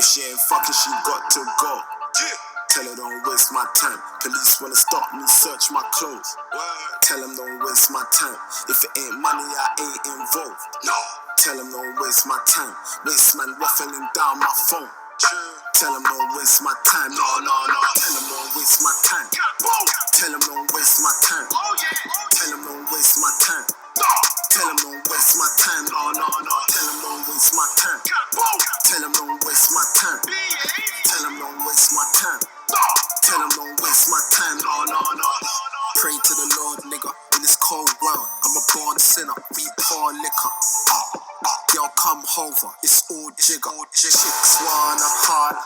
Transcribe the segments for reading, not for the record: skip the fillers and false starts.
she ain't fucking, she got to go. Tell her don't waste my time. Police wanna stop me, search my clothes. Tell them don't waste my time. If it ain't money, I ain't involved. No. Tell them don't waste my time. Waste man waffling down my phone. Tell them don't waste my time. No. Tell them don't waste my time. Tell them don't waste my time. Tell them don't waste my time. Tell them don't waste my time. No. Tell them don't waste my time. Tell them don't waste my time. Tell them don't waste my time. Tell them don't waste my time. No. Pray to the Lord, nigga, in this cold world. I'm a born sinner, we pour liquor. Girl, come over, it's all jigger. Chicks wanna hard,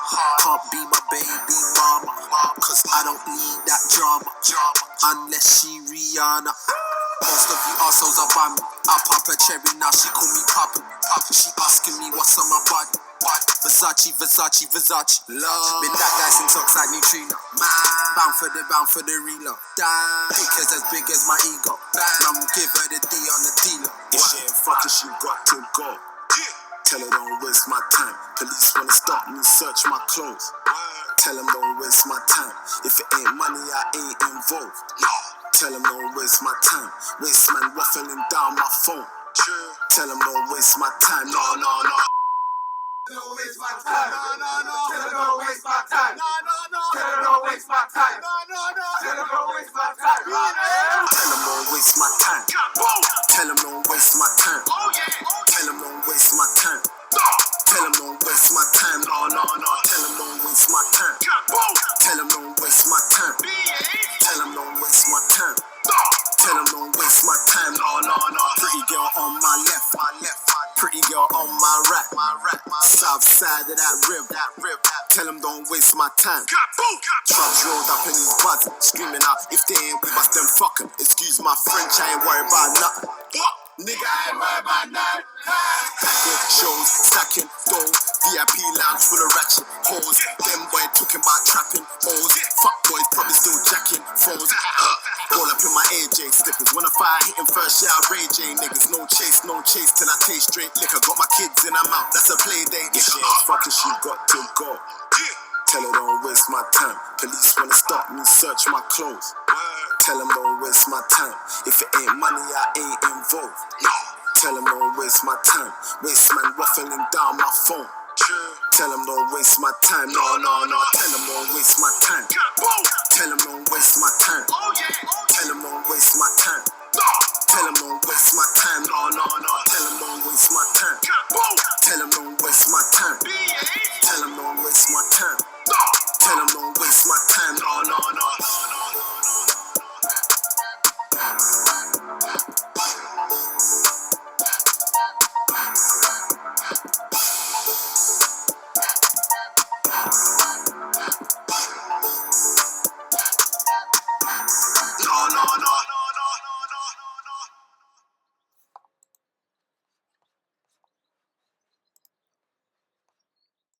can't be my baby mama, cause I don't need that drama, unless she Rihanna. Most of you assholes are by me. I pop a cherry, now she call me Papa. She asking me what's on my body. Versace, love. Been that guy since Oxide Neutrino. Bound for the reload. Because as big as my ego. Now we'll give her the D on the dealer. If she ain't fucking, she got to go. Tell her don't waste my time. Police wanna stop me, search my clothes. Tell them don't waste my time. If it ain't money, I ain't involved. Tell them don't waste my time. Waste man waffling down my phone. Tell them don't waste my time. No. Don't waste my time. Tell her don't waste my time. Tell her don't waste my time. Tell her don't waste my time. Tell them don't waste my time. Tell them don't waste my time. Tell them don't waste my time. Tell them don't waste my time. No. Tell them don't waste my time. Tell them don't waste my time. Tell them don't waste my time. Tell them don't waste my time. No. Pretty girl on my left. Pretty girl on my right. South side of that rib. Tell them don't waste my time. Trucks rolled up in his buzzing, screaming out, if they ain't with us, then fuck 'em. Excuse my French, I ain't worried about nothing. Nigga, I ain't worried about nothing. Backward shows, stacking dough, VIP lounge full of ratchet hoes. Them boy talking about trapping hoes. Fuck boys probably still jacking phones. All up in my AJ slippers. Wanna fire hitting first, yeah, I rage ain't niggas. No chase till I taste straight liquor. Got my kids in her mouth, that's a play date. If she ain't fucking, she got to go. Tell her don't waste my time. Police wanna stop me, search my clothes. Tell them don't waste my time. If it ain't money, I ain't involved. Tell them don't waste my time. Waste man waffling down my phone. Tell them don't waste my time. No. Tell them don't waste my time. Tell them don't waste my time. Tell them